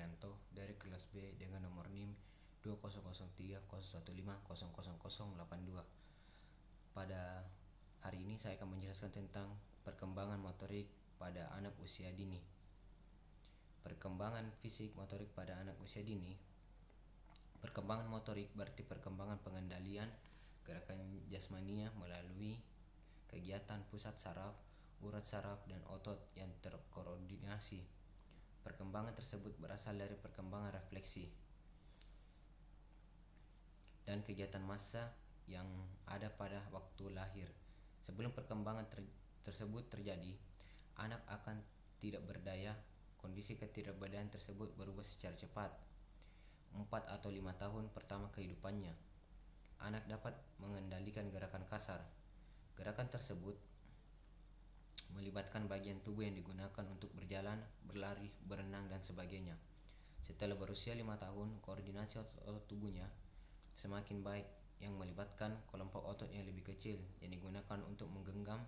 Herianto dari kelas B dengan nomor NIM 20030150150082. Pada hari ini saya akan menjelaskan tentang perkembangan motorik pada anak usia dini. Perkembangan fisik motorik pada anak usia dini. Perkembangan motorik berarti perkembangan pengendalian gerakan jasmania melalui kegiatan pusat saraf, urat saraf, dan otot yang terkoordinasi. Perkembangan tersebut berasal dari perkembangan refleksi dan kegiatan massa yang ada pada waktu lahir. Sebelum perkembangan tersebut terjadi, anak akan tidak berdaya. Kondisi ketidakberdayaan tersebut berubah secara cepat. 4 atau 5 tahun pertama kehidupannya, anak dapat mengendalikan gerakan kasar. Gerakan tersebut melibatkan bagian tubuh yang digunakan untuk berjalan, berlari, berenang, dan sebagainya. Setelah berusia 5 tahun, koordinasi otot tubuhnya semakin baik, yang melibatkan kelompok otot yang lebih kecil yang digunakan untuk menggenggam,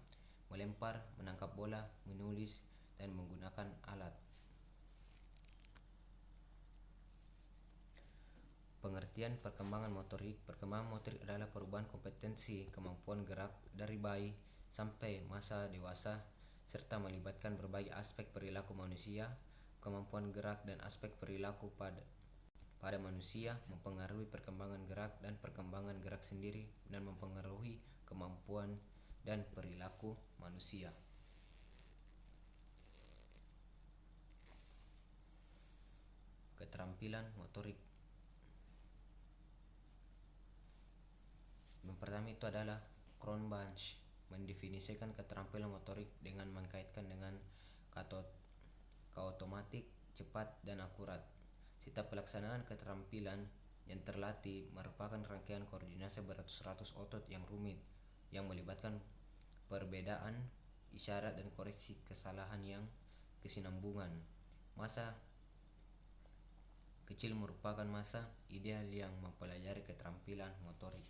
melempar, menangkap bola, menulis, dan menggunakan alat. Pengertian perkembangan motorik. Perkembangan motorik adalah perubahan kompetensi kemampuan gerak dari bayi sampai masa dewasa, serta melibatkan berbagai aspek perilaku manusia. Kemampuan gerak dan aspek perilaku pada manusia mempengaruhi perkembangan gerak, dan perkembangan gerak sendiri dan mempengaruhi kemampuan dan perilaku manusia. Keterampilan motorik. Yang pertama itu adalah Cronbach mendefinisikan keterampilan motorik dengan mengkaitkan dengan kaotomatik, cepat, dan akurat. Setiap pelaksanaan keterampilan yang terlatih merupakan rangkaian koordinasi beratus-ratus otot yang rumit yang melibatkan perbedaan isyarat dan koreksi kesalahan yang kesinambungan. Masa kecil merupakan masa ideal yang mempelajari keterampilan motorik.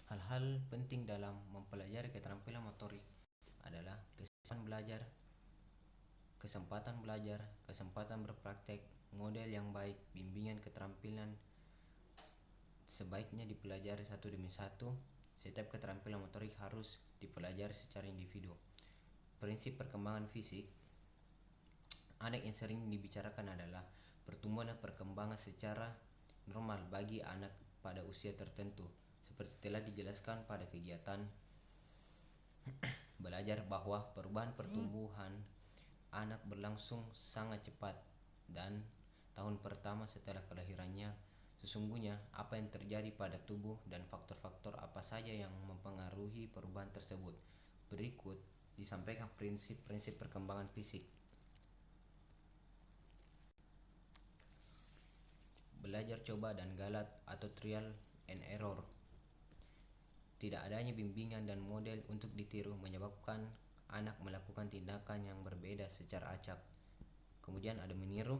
Hal-hal penting dalam mempelajari keterampilan motorik adalah kesempatan belajar, kesempatan berpraktek, model yang baik, bimbingan keterampilan sebaiknya dipelajari satu demi satu. Setiap keterampilan motorik harus dipelajari secara individu. Prinsip perkembangan fisik anak yang sering dibicarakan adalah pertumbuhan dan perkembangan secara normal bagi anak pada usia tertentu. Seperti telah dijelaskan pada kegiatan belajar bahwa perubahan pertumbuhan anak berlangsung sangat cepat, dan tahun pertama setelah kelahirannya sesungguhnya apa yang terjadi pada tubuh dan faktor-faktor apa saja yang mempengaruhi perubahan tersebut. Berikut disampaikan prinsip-prinsip perkembangan fisik. Belajar coba dan galat atau trial and error. Tidak adanya bimbingan dan model untuk ditiru menyebabkan anak melakukan tindakan yang berbeda secara acak. Kemudian ada meniru.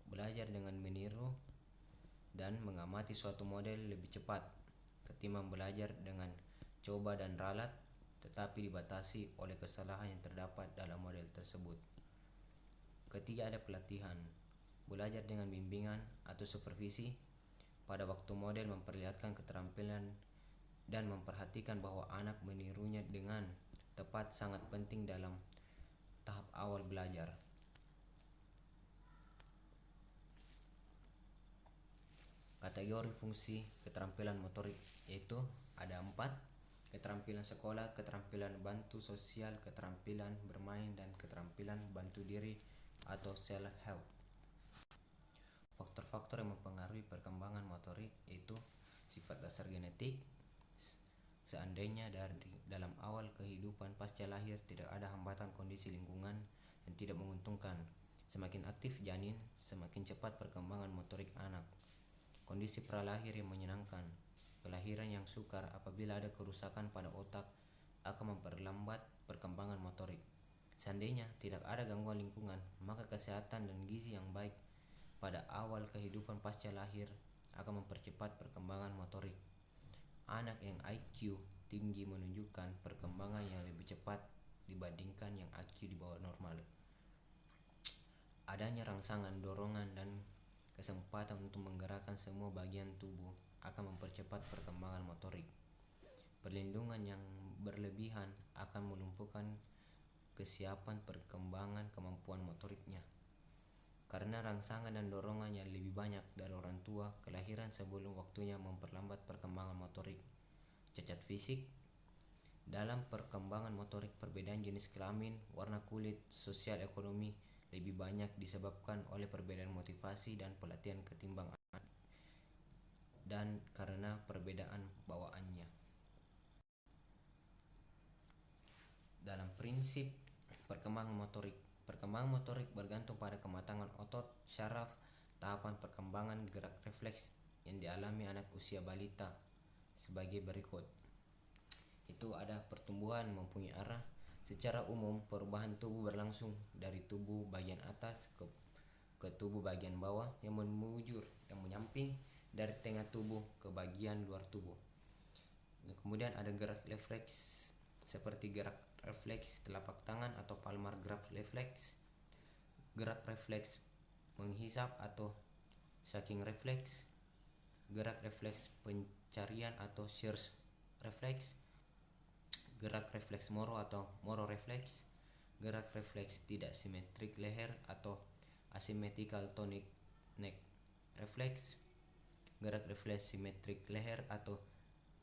Belajar dengan meniru dan mengamati suatu model lebih cepat ketimbang belajar dengan coba dan ralat, tetapi dibatasi oleh kesalahan yang terdapat dalam model tersebut. Ketiga, ada pelatihan. Belajar dengan bimbingan atau supervisi. Pada waktu model memperlihatkan keterampilan dan memperhatikan bahwa anak menirunya dengan tepat sangat penting dalam tahap awal belajar. Kategori fungsi keterampilan motorik yaitu ada 4: keterampilan sekolah, keterampilan bantu sosial, keterampilan bermain, dan keterampilan bantu diri atau self-help. Faktor-faktor yang mempengaruhi perkembangan motorik yaitu sifat dasar genetik. Seandainya dalam awal kehidupan pasca lahir tidak ada hambatan kondisi lingkungan yang tidak menguntungkan, semakin aktif janin, semakin cepat perkembangan motorik anak. Kondisi pralahir yang menyenangkan. Kelahiran yang sukar apabila ada kerusakan pada otak akan memperlambat perkembangan motorik. Seandainya tidak ada gangguan lingkungan, maka kesehatan dan gizi yang baik pada awal kehidupan pasca lahir akan mempercepat perkembangan motorik. Anak yang IQ tinggi menunjukkan perkembangan yang lebih cepat dibandingkan yang IQ di bawah normal. Adanya rangsangan, dorongan, dan kesempatan untuk menggerakkan semua bagian tubuh akan mempercepat perkembangan motorik. Perlindungan yang berlebihan akan melumpuhkan kesiapan perkembangan kemampuan motoriknya. Karena rangsangan dan dorongan yang lebih banyak dari orang tua, kelahiran sebelum waktunya memperlambat perkembangan motorik. Cacat fisik. Dalam perkembangan motorik, perbedaan jenis kelamin, warna kulit, sosial ekonomi lebih banyak disebabkan oleh perbedaan motivasi dan pelatihan ketimbang anak, dan karena perbedaan bawaannya. Dalam prinsip perkembangan motorik bergantung pada kematangan otot, syaraf, tahapan perkembangan gerak refleks yang dialami anak usia balita sebagai berikut. Itu ada pertumbuhan mempunyai arah. Secara umum, perubahan tubuh berlangsung dari tubuh bagian atas ke tubuh bagian bawah yang membujur dan menyamping dari tengah tubuh ke bagian luar tubuh. Kemudian ada gerak refleks seperti gerak refleks telapak tangan atau palmar grab refleks, gerak refleks menghisap atau shaking refleks, gerak refleks pencarian atau search refleks, gerak refleks moro atau moro refleks, gerak refleks tidak simetrik leher atau asymmetrical tonic neck refleks, gerak refleks simetrik leher atau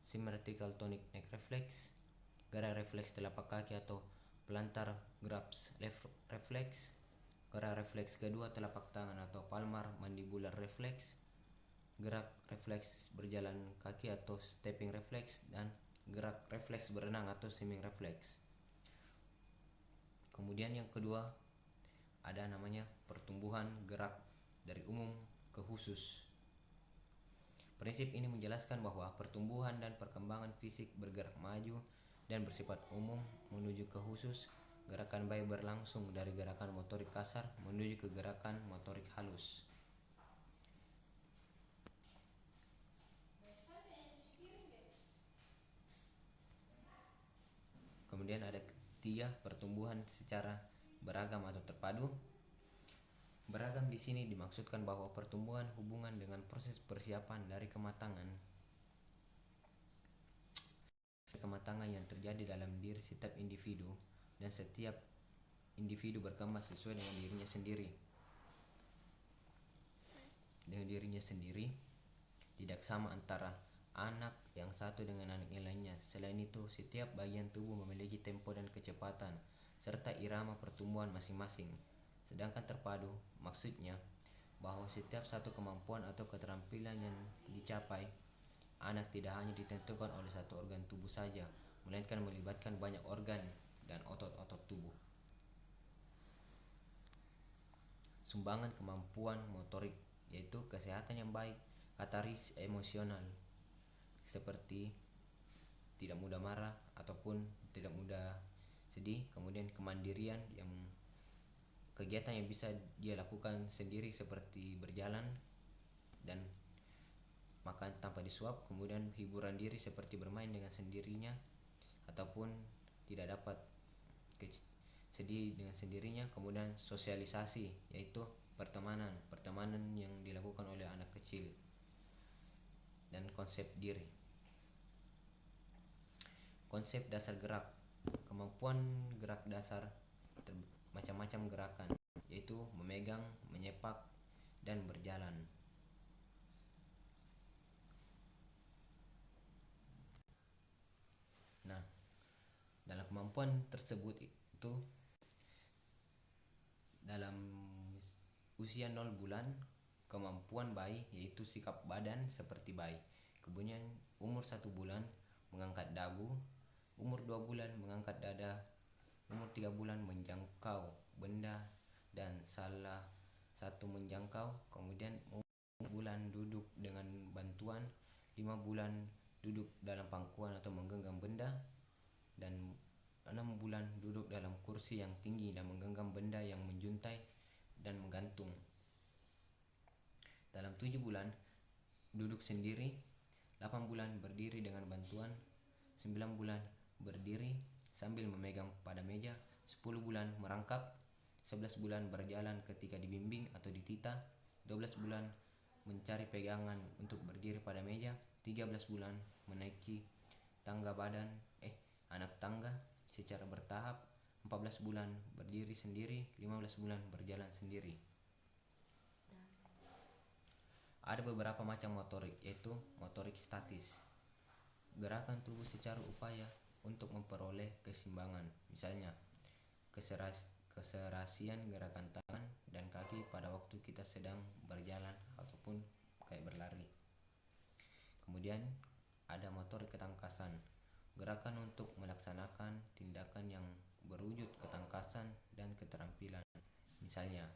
symmetrical tonic neck refleks, gerak refleks telapak kaki atau plantar grabs refleks, gerak refleks kedua telapak tangan atau palmar mandibular refleks, gerak refleks berjalan kaki atau stepping refleks, dan gerak refleks berenang atau swimming refleks. Kemudian yang kedua ada namanya pertumbuhan gerak dari umum ke khusus. Prinsip ini menjelaskan bahwa pertumbuhan dan perkembangan fisik bergerak maju dan bersifat umum menuju ke khusus. Gerakan bayi berlangsung dari gerakan motorik kasar menuju ke gerakan motorik halus. Kemudian ada ketiga, pertumbuhan secara beragam atau terpadu. Beragam di sini dimaksudkan bahwa pertumbuhan hubungan dengan proses persiapan dari kematangan yang terjadi dalam diri setiap individu, dan setiap individu berkembang sesuai dengan dirinya sendiri. Tidak sama antara anak yang satu dengan anak yang lainnya. Selain itu, setiap bagian tubuh memiliki tempo dan kecepatan serta irama pertumbuhan masing-masing. Sedangkan terpadu maksudnya bahwa setiap satu kemampuan atau keterampilan yang dicapai anak tidak hanya ditentukan oleh satu organ tubuh saja, melainkan melibatkan banyak organ dan otot-otot tubuh. Sumbangan kemampuan motorik yaitu kesehatan yang baik, kataris emosional seperti tidak mudah marah ataupun tidak mudah sedih, kemudian kemandirian yang kegiatan yang bisa dia lakukan sendiri seperti berjalan dan makan tanpa disuap, kemudian hiburan diri seperti bermain dengan sendirinya ataupun tidak dapat sedih dengan sendirinya, kemudian sosialisasi yaitu pertemanan yang dilakukan oleh anak kecil, dan konsep diri. Konsep dasar gerak. Kemampuan gerak dasar macam-macam gerakan yaitu memegang, menyepak, dan berjalan. Nah, dalam kemampuan tersebut itu dalam usia 0 bulan kemampuan bayi yaitu sikap badan seperti bayi. Kemudian umur 1 bulan mengangkat dagu, umur 2 bulan mengangkat dada, umur 3 bulan menjangkau benda dan salah satu menjangkau, kemudian umur 4 bulan duduk dengan bantuan, 5 bulan duduk dalam pangkuan atau menggenggam benda, dan 6 bulan duduk dalam kursi yang tinggi dan menggenggam benda yang menjuntai dan menggantung. Dalam 7 bulan duduk sendiri, 8 bulan berdiri dengan bantuan, 9 bulan berdiri sambil memegang pada meja, 10 bulan merangkak, 11 bulan berjalan ketika dibimbing atau ditita, 12 bulan mencari pegangan untuk berdiri pada meja, 13 bulan menaiki tangga anak tangga secara bertahap, 14 bulan berdiri sendiri, 15 bulan berjalan sendiri. Ada beberapa macam motorik, yaitu motorik statis, gerakan tubuh secara upaya untuk memperoleh keseimbangan, misalnya keserasian gerakan tangan dan kaki pada waktu kita sedang berjalan ataupun kayak berlari. Kemudian ada motorik ketangkasan, gerakan untuk melaksanakan tindakan yang berwujud ketangkasan dan keterampilan, misalnya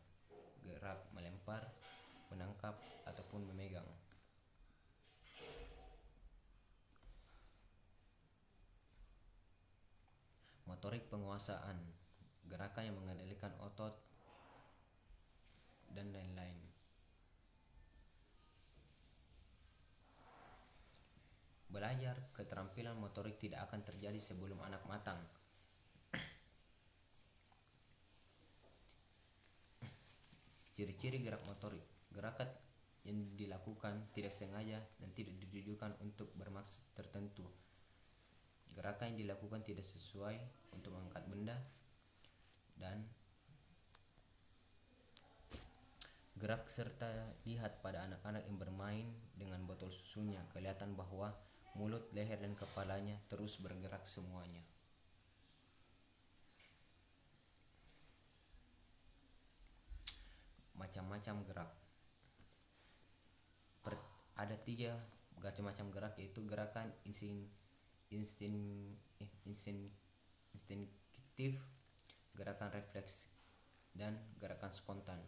gerak melempar, menangkap, ataupun memegang. Motorik penguasaan, gerakan yang mengendalikan otot dan lain-lain. Belajar keterampilan motorik tidak akan terjadi sebelum anak matang. Ciri-ciri gerak motorik, gerakan yang dilakukan tidak sengaja dan tidak ditujukan untuk bermaksud tertentu. Gerakan yang dilakukan tidak sesuai untuk mengangkat benda, dan gerak serta lihat pada anak-anak yang bermain dengan botol susunya, kelihatan bahwa mulut, leher, dan kepalanya terus bergerak semuanya. Macam-macam gerak. Ada 3 macam gerak, yaitu gerakan instinktif, gerakan refleks, dan gerakan spontan.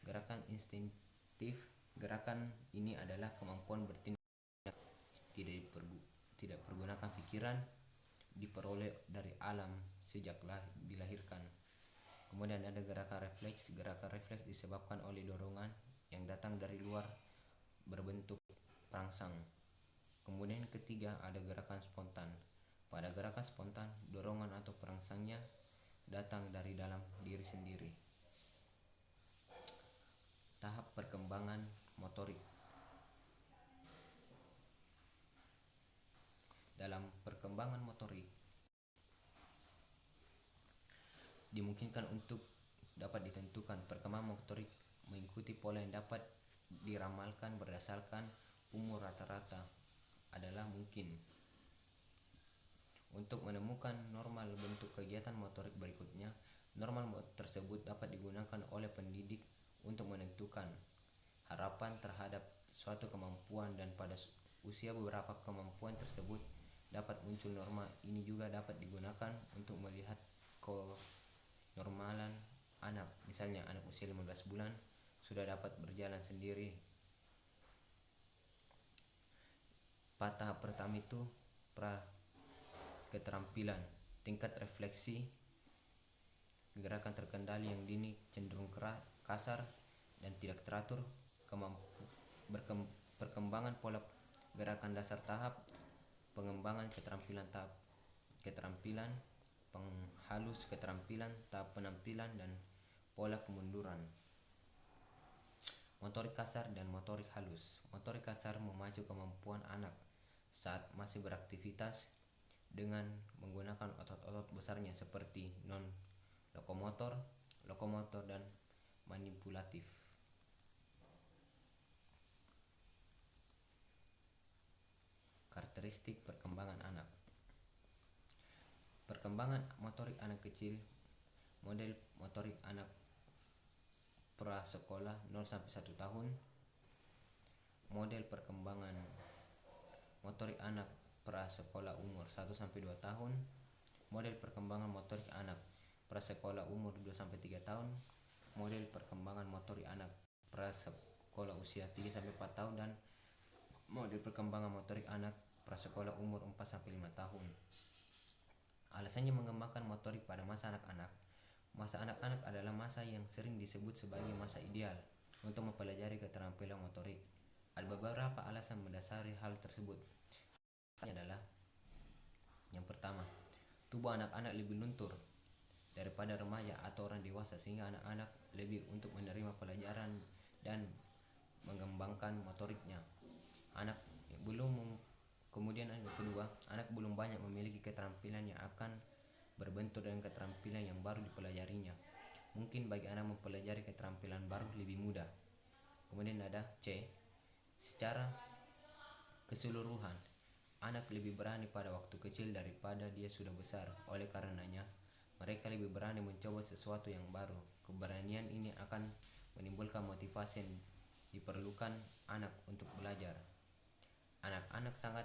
Gerakan instinktif, gerakan ini adalah kemampuan bertindak tidak pergunakan pikiran, diperoleh dari alam sejak dilahirkan. Kemudian ada gerakan refleks. Gerakan refleks disebabkan oleh dorongan yang datang dari luar berbentuk perangsang. Kemudian ketiga ada gerakan spontan. Pada gerakan spontan, dorongan atau perangsangnya datang dari dalam diri sendiri. Tahap perkembangan motorik. Dalam perkembangan motorik, dimungkinkan untuk dapat ditentukan. Perkembangan motorik mengikuti pola yang dapat diramalkan berdasarkan umur rata-rata adalah mungkin. Untuk menemukan normal bentuk kegiatan motorik berikutnya, normal tersebut dapat digunakan oleh pendidik untuk menentukan harapan terhadap suatu kemampuan, dan pada usia beberapa kemampuan tersebut dapat muncul norma. Ini juga dapat digunakan untuk melihat kenormalan anak. Misalnya anak usia 15 bulan sudah dapat berjalan sendiri. Tahap pertama itu keterampilan, tingkat refleksi, gerakan terkendali yang dini cenderung kasar dan tidak teratur, perkembangan pola gerakan dasar, tahap pengembangan keterampilan, tahap keterampilan penghalus keterampilan, tahap penampilan, dan pola kemunduran. Motorik kasar dan motorik halus. Motorik kasar memacu kemampuan anak saat masih beraktivitas dengan menggunakan otot-otot besarnya seperti non-lokomotor, lokomotor, dan manipulatif. Karakteristik perkembangan anak. Perkembangan motorik anak kecil. Model motorik anak prasekolah 0-1 tahun. Model perkembangan motorik anak prasekolah umur 1-2 tahun. Model perkembangan motorik anak prasekolah umur 2-3 tahun. Model perkembangan motorik anak prasekolah usia 3-4 tahun, dan model perkembangan motorik anak prasekolah umur 4-5 tahun. Alasannya mengembangkan motorik pada masa anak-anak. Masa anak-anak adalah masa yang sering disebut sebagai masa ideal untuk mempelajari keterampilan motorik. Ada Beberapa alasan mendasari hal tersebut adalah: yang pertama, tubuh anak-anak lebih luntur daripada remaja atau orang dewasa, sehingga anak-anak lebih untuk menerima pelajaran dan mengembangkan motoriknya. Anak belum Kemudian yang kedua, anak belum banyak memiliki keterampilan yang akan berbentur dengan keterampilan yang baru dipelajarinya. Mungkin bagi anak mempelajari keterampilan baru lebih mudah. Kemudian ada C, secara keseluruhan, anak lebih berani pada waktu kecil daripada dia sudah besar. Oleh karenanya, mereka lebih berani mencoba sesuatu yang baru. Keberanian ini akan menimbulkan motivasi yang diperlukan anak untuk belajar. Anak-anak sangat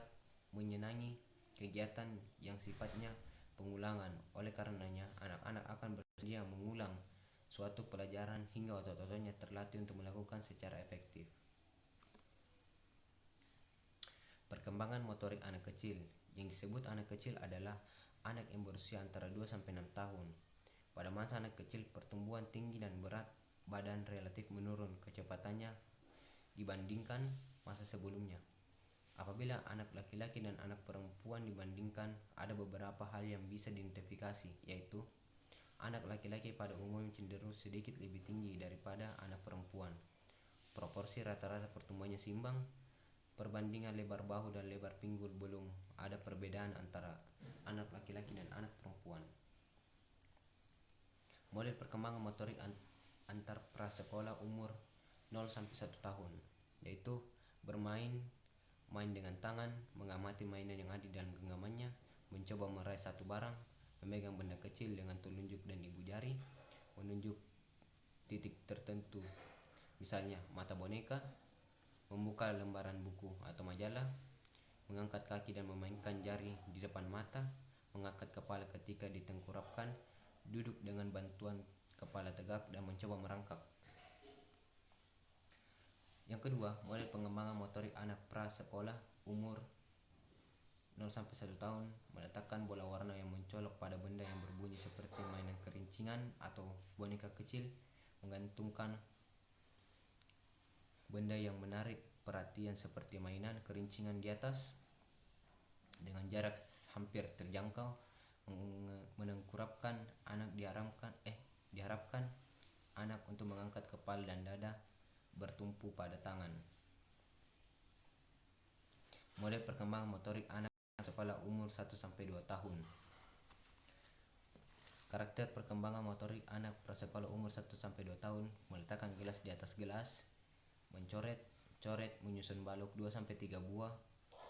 menyenangi kegiatan yang sifatnya pengulangan. Oleh karenanya, anak-anak akan bersedia mengulang suatu pelajaran hingga otot-ototnya terlatih untuk melakukan secara efektif. Perkembangan motorik anak kecil. Yang disebut anak kecil adalah anak yang berusia antara 2 sampai 6 tahun. Pada masa anak kecil, pertumbuhan tinggi dan berat badan relatif menurun kecepatannya dibandingkan masa sebelumnya. Apabila anak laki-laki dan anak perempuan dibandingkan, ada beberapa hal yang bisa diidentifikasi, yaitu anak laki-laki pada umumnya cenderung sedikit lebih tinggi daripada anak perempuan. Proporsi rata-rata pertumbuhannya seimbang. Perbandingan lebar bahu dan lebar pinggul belum ada perbedaan antara anak laki-laki dan anak perempuan. Model perkembangan motorik antar prasekolah umur 0 sampai 1 tahun, yaitu main dengan tangan, mengamati mainan yang ada di dalam genggamannya, mencoba meraih satu barang, memegang benda kecil dengan telunjuk dan ibu jari, menunjuk titik tertentu, misalnya mata boneka, membuka lembaran buku atau majalah, mengangkat kaki dan memainkan jari di depan mata, mengangkat kepala ketika ditengkurapkan, duduk dengan bantuan kepala tegak, dan mencoba merangkak. Yang kedua, model pengembangan motorik anak prasekolah umur 0 sampai 1 tahun meletakkan bola warna yang mencolok pada benda yang berbunyi seperti mainan kerincingan atau boneka kecil, menggantungkan benda yang menarik perhatian seperti mainan kerincingan di atas dengan jarak hampir terjangkau, menengkurapkan anak diharapkan anak untuk mengangkat kepala dan dada bertumpu pada tangan. Model perkembangan motorik anak sekolah umur 1 sampai 2 tahun. Karakter perkembangan motorik anak prasekolah umur 1 sampai 2 tahun meletakkan gelas di atas gelas, mencoret, menyusun balok 2 sampai 3 buah,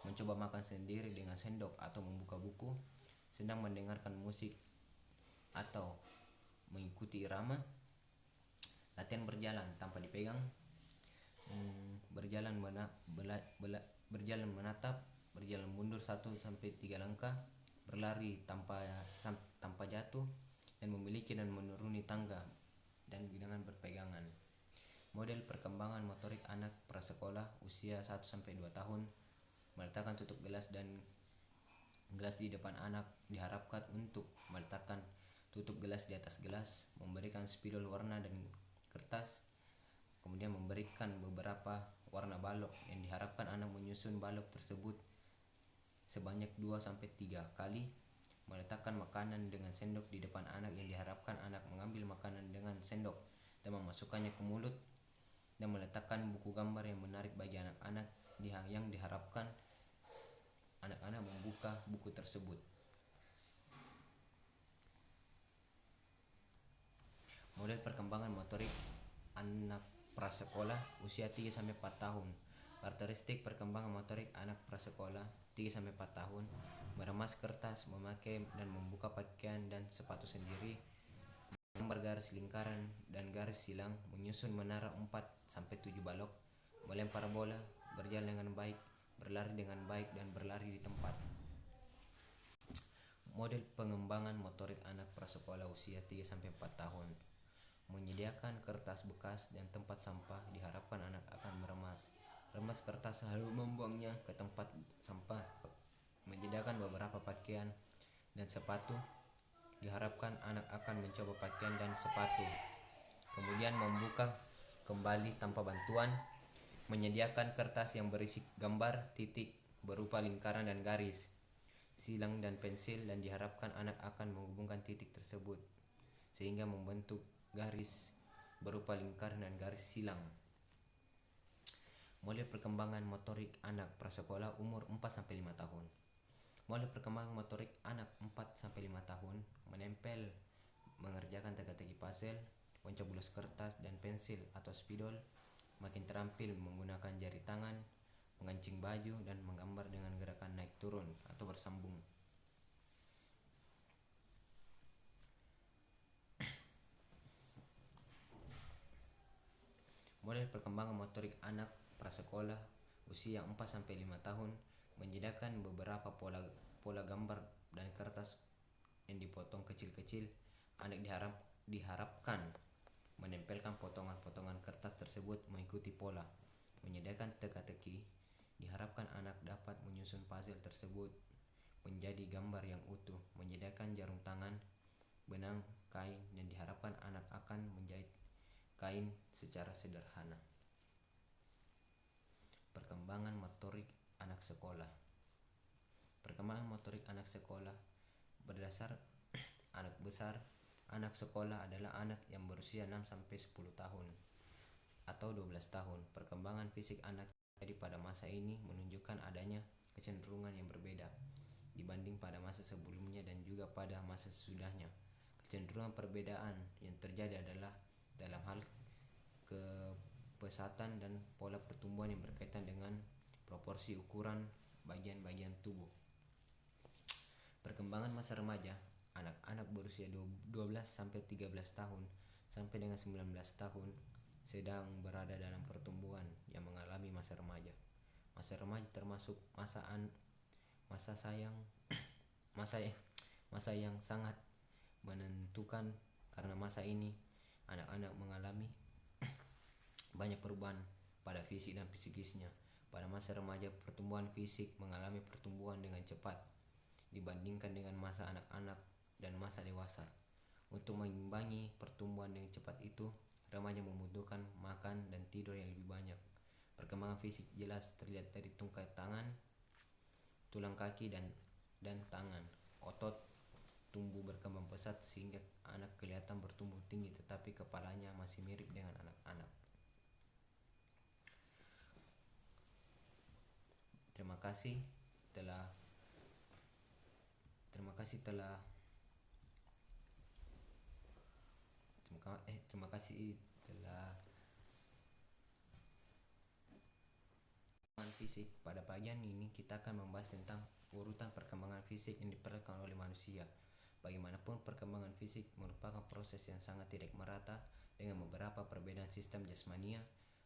mencoba makan sendiri dengan sendok atau membuka buku, sedang mendengarkan musik atau mengikuti irama, latihan berjalan tanpa dipegang, berjalan menatap, berjalan mundur 1 sampai 3 langkah, berlari tanpa jatuh, dan memiliki dan menuruni tangga dan dengan berpegangan. Model perkembangan motorik anak prasekolah usia 1 sampai 2 tahun meletakkan tutup gelas dan gelas di depan anak, diharapkan untuk meletakkan tutup gelas di atas gelas, memberikan spidol warna dan kertas, kemudian memberikan beberapa warna balok yang diharapkan anak menyusun balok tersebut sebanyak 2 sampai 3 kali, meletakkan makanan dengan sendok di depan anak yang diharapkan anak mengambil makanan dengan sendok dan memasukkannya ke mulut, dan meletakkan buku gambar yang menarik bagi anak-anak yang diharapkan anak-anak membuka buku tersebut. Model perkembangan motorik anak prasekolah usia 3 sampai 4 tahun. Karakteristik perkembangan motorik anak prasekolah 3 sampai 4 tahun: meremas kertas, memakai dan membuka pakaian dan sepatu sendiri, menggambar garis lingkaran dan garis silang, menyusun menara 4 sampai 7 balok, melempar bola, berjalan dengan baik, berlari dengan baik, dan berlari di tempat. Model pengembangan motorik anak prasekolah usia 3 sampai 4 tahun. Menyediakan kertas bekas dan tempat sampah, diharapkan anak akan remas kertas lalu membuangnya ke tempat sampah. Menyediakan beberapa pakaian dan sepatu, diharapkan anak akan mencoba pakaian dan sepatu, kemudian membuka kembali tanpa bantuan. Menyediakan kertas yang berisi gambar titik berupa lingkaran dan garis, silang dan pensil, dan diharapkan anak akan menghubungkan titik tersebut sehingga membentuk garis berupa lingkaran dan garis silang. Model perkembangan motorik anak prasekolah umur 4-5 tahun. Model perkembangan motorik anak 4-5 tahun menempel, mengerjakan teka-teki puzzle, mencoblos kertas dan pensil atau spidol, makin terampil menggunakan jari tangan, mengancing baju, dan menggambar dengan gerakan naik turun atau bersambung. Model perkembangan motorik anak prasekolah usia 4-5 tahun menyediakan beberapa pola gambar dan kertas yang dipotong kecil-kecil. Anak diharapkan menempelkan potongan-potongan kertas tersebut mengikuti pola. Menyediakan teka-teki, diharapkan anak dapat menyusun puzzle tersebut menjadi gambar yang utuh. Menyediakan jarum tangan, benang, kain, dan diharapkan anak akan menjahit kain secara sederhana. Perkembangan motorik anak sekolah. Perkembangan motorik anak sekolah berdasar anak besar. Anak sekolah adalah anak yang berusia 6-10 tahun atau 12 tahun. Perkembangan fisik anak jadi pada masa ini menunjukkan adanya kecenderungan yang berbeda dibanding pada masa sebelumnya dan juga pada masa sesudahnya. Kecenderungan perbedaan yang terjadi adalah dalam hal kepesatan dan pola pertumbuhan yang berkaitan dengan proporsi ukuran bagian-bagian tubuh. Perkembangan masa remaja. Anak-anak berusia 12-13 tahun sampai dengan 19 tahun sedang berada dalam pertumbuhan yang mengalami masa remaja. Masa remaja termasuk masa yang sangat menentukan, karena masa ini anak-anak mengalami banyak perubahan pada fisik dan psikisnya. Pada masa remaja, pertumbuhan fisik mengalami pertumbuhan dengan cepat dibandingkan dengan masa anak-anak dan masa dewasa. Untuk mengimbangi pertumbuhan dengan cepat itu, remaja membutuhkan makan dan tidur yang lebih banyak. Perkembangan fisik jelas terlihat dari tungkai tangan, tulang kaki, dan tangan. Otot tumbuh berkembang pesat sehingga anak kelihatan bertumbuh tinggi, tetapi kepalanya masih mirip dengan anak-anak. Terima kasih telah fisik. Pada bagian ini kita akan membahas tentang urutan perkembangan fisik yang diperlukan oleh manusia. Bagaimanapun, perkembangan fisik merupakan proses yang sangat tidak merata dengan beberapa perbedaan sistem jasmania,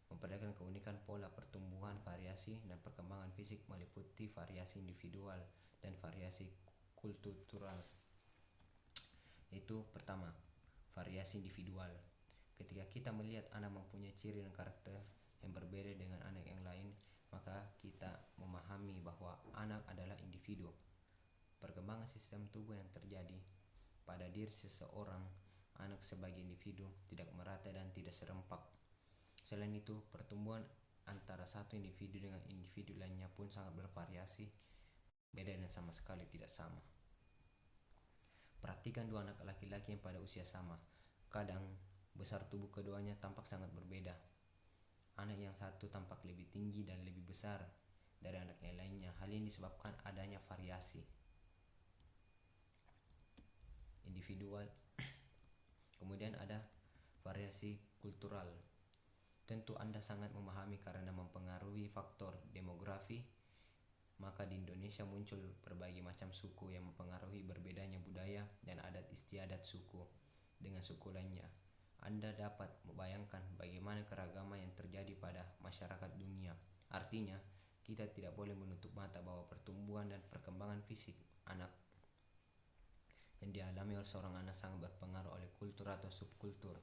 memperlihatkan keunikan pola pertumbuhan. Variasi dan perkembangan fisik meliputi variasi individual dan variasi kultural. Itu pertama, variasi individual. Ketika kita melihat anak mempunyai ciri dan karakter yang berbeda dengan anak yang lain, maka kita memahami bahwa anak adalah individu. Perkembangan sistem tubuh yang terjadi pada diri seseorang anak sebagai individu tidak merata dan tidak serempak. Selain itu, pertumbuhan antara satu individu dengan individu lainnya pun sangat bervariasi, beda dan sama sekali tidak sama. Perhatikan dua anak laki-laki yang pada usia sama. Kadang besar tubuh keduanya tampak sangat berbeda. Anak yang satu tampak lebih tinggi dan lebih besar dari anak yang lainnya. Hal ini disebabkan adanya variasi individual. Kemudian ada variasi kultural. Tentu Anda sangat memahami karena mempengaruhi faktor demografi. Maka di Indonesia muncul berbagai macam suku yang mempengaruhi berbedanya budaya dan adat istiadat suku dengan suku lainnya. Anda dapat membayangkan bagaimana keragaman yang terjadi pada masyarakat dunia. Artinya, kita tidak boleh menutup mata bahwa pertumbuhan dan perkembangan fisik anak yang dialami oleh seorang anak sangat berpengaruh oleh kultur atau subkultur.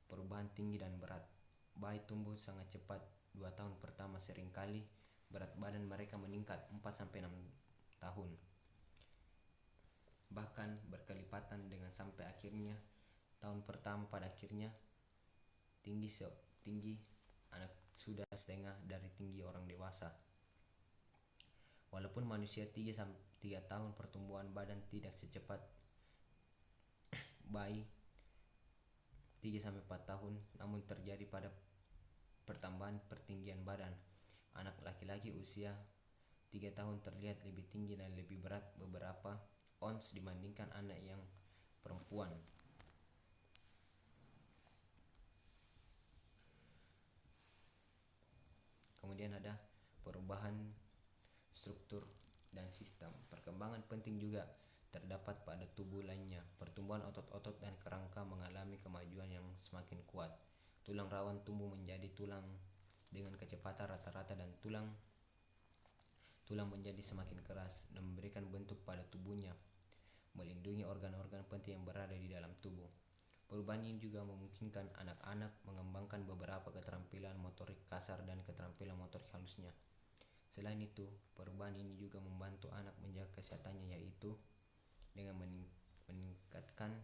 Perubahan tinggi dan berat. Bayi tumbuh sangat cepat. 2 tahun pertama seringkali berat badan mereka meningkat 4-6 tahun. Bahkan berkelipatan dengan sampai tahun pertama pada akhirnya tinggi anak sudah setengah dari tinggi orang dewasa. Walaupun manusia 3 tahun pertumbuhan badan tidak secepat bayi 3-4 tahun, namun terjadi pada pertambahan pertinggian badan. Anak laki-laki usia 3 tahun terlihat lebih tinggi dan lebih berat beberapa ons dibandingkan anak yang perempuan. Kemudian ada perubahan struktur dan sistem. Perkembangan penting juga terdapat pada tubuh lainnya. Pertumbuhan otot-otot dan kerangka mengalami kemajuan yang semakin kuat. Tulang rawan tumbuh menjadi tulang dengan kecepatan rata-rata dan tulang menjadi semakin keras dan memberikan bentuk pada tubuhnya, melindungi organ-organ penting yang berada di dalam tubuh. Perubahan ini juga memungkinkan anak-anak mengembangkan beberapa keterampilan motorik kasar dan keterampilan motorik halusnya. Selain itu, perubahan ini juga membantu anak menjaga kesehatannya, yaitu dengan meningkatkan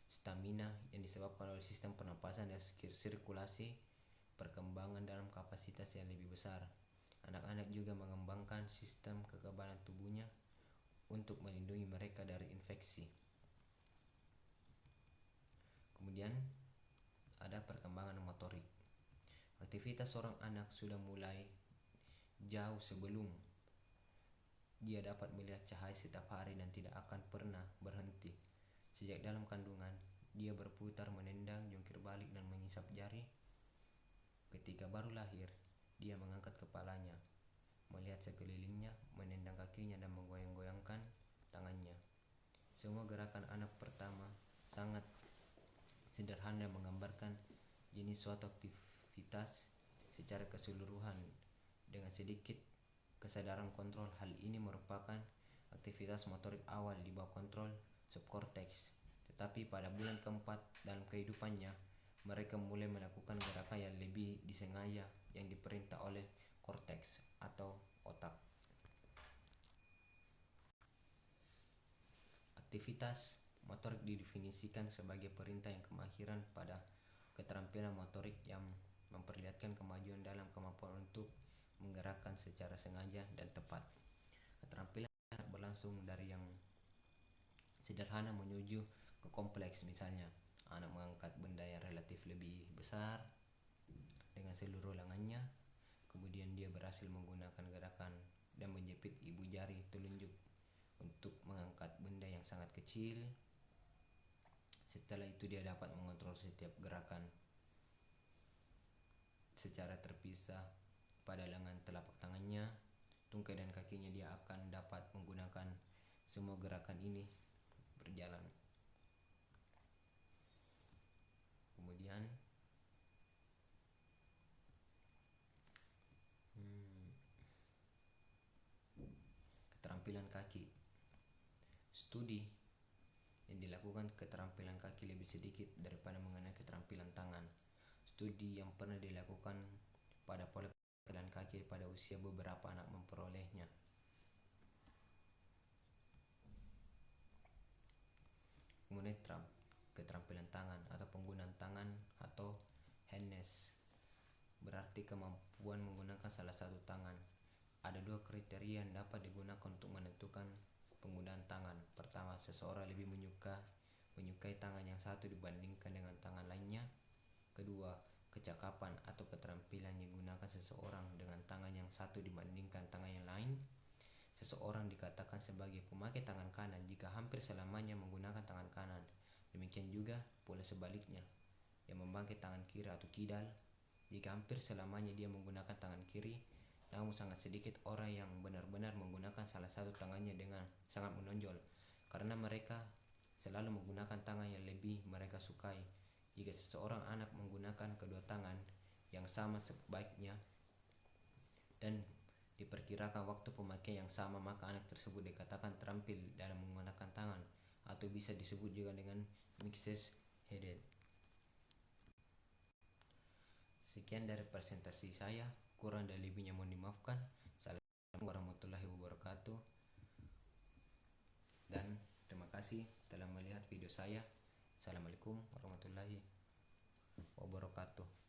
stamina yang disebabkan oleh sistem pernapasan dan sirkulasi, perkembangan dalam kapasitas yang lebih besar. Anak-anak juga mengembangkan sistem kekebalan tubuhnya untuk melindungi mereka dari infeksi. Kemudian ada perkembangan motorik. Aktivitas seorang anak sudah mulai jauh sebelum dia dapat melihat cahaya setiap hari dan tidak akan pernah berhenti. Sejak dalam kandungan, dia berputar, menendang, jungkir balik, dan mengisap jari. Ketika baru lahir, dia mengangkat kepalanya, melihat sekelilingnya, menendang kakinya, dan menggoyang-goyangkan tangannya. Semua gerakan anak pertama sangat sederhana menggambarkan jenis suatu aktivitas secara keseluruhan dengan sedikit kesadaran kontrol. Hal ini merupakan aktivitas motorik awal di bawah kontrol subkorteks. Tetapi pada bulan keempat dalam kehidupannya, mereka mulai melakukan gerakan yang lebih disengaja yang diperintah oleh korteks atau otak. Aktivitas motorik didefinisikan sebagai perintah yang kemahiran pada keterampilan motorik yang memperlihatkan kemajuan dalam kemampuan untuk menggerakkan secara sengaja dan tepat. Keterampilan berlangsung dari yang sederhana menuju ke kompleks. Misalnya, anak mengangkat benda yang relatif lebih besar dengan seluruh lengannya, kemudian dia berhasil menggunakan gerakan dan menjepit ibu jari telunjuk untuk mengangkat benda yang sangat kecil. Setelah itu dia dapat mengontrol setiap gerakan secara terpisah pada lengan telapak tangannya, tungkai dan kakinya. Dia akan dapat menggunakan semua gerakan ini berjalan. Kemudian keterampilan kaki. Studi yang dilakukan keterampilan kaki lebih sedikit daripada mengenai keterampilan tangan. Studi yang pernah dilakukan pada pola dan kaki pada usia beberapa anak memperolehnya. Kemudian keterampilan tangan atau penggunaan tangan atau handness berarti kemampuan menggunakan salah satu tangan. Ada 2 kriteria yang dapat digunakan untuk menentukan penggunaan tangan. Pertama, seseorang lebih menyukai tangan yang satu dibandingkan dengan tangan lainnya. Kedua, kecakapan atau keterampilan yang digunakan seseorang dengan tangan yang satu dibandingkan tangan yang lain. Seseorang dikatakan sebagai pemakai tangan kanan jika hampir selamanya menggunakan tangan kanan. Demikian juga pula sebaliknya, yang memakai tangan kiri atau kidal jika hampir selamanya dia menggunakan tangan kiri. Namun sangat sedikit orang yang benar-benar menggunakan salah satu tangannya dengan sangat menonjol, karena mereka selalu menggunakan tangan yang lebih mereka sukai. Jika seseorang anak menggunakan kedua tangan yang sama sebaiknya dan diperkirakan waktu pemakaian yang sama, maka anak tersebut dikatakan terampil dalam menggunakan tangan, atau bisa disebut juga dengan mixed-headed. Sekian dari presentasi saya, kurang dan lebihnya mohon dimaafkan. Assalamualaikum warahmatullahi wabarakatuh, dan terima kasih telah melihat video saya. Assalamualaikum warahmatullahi wabarakatuh.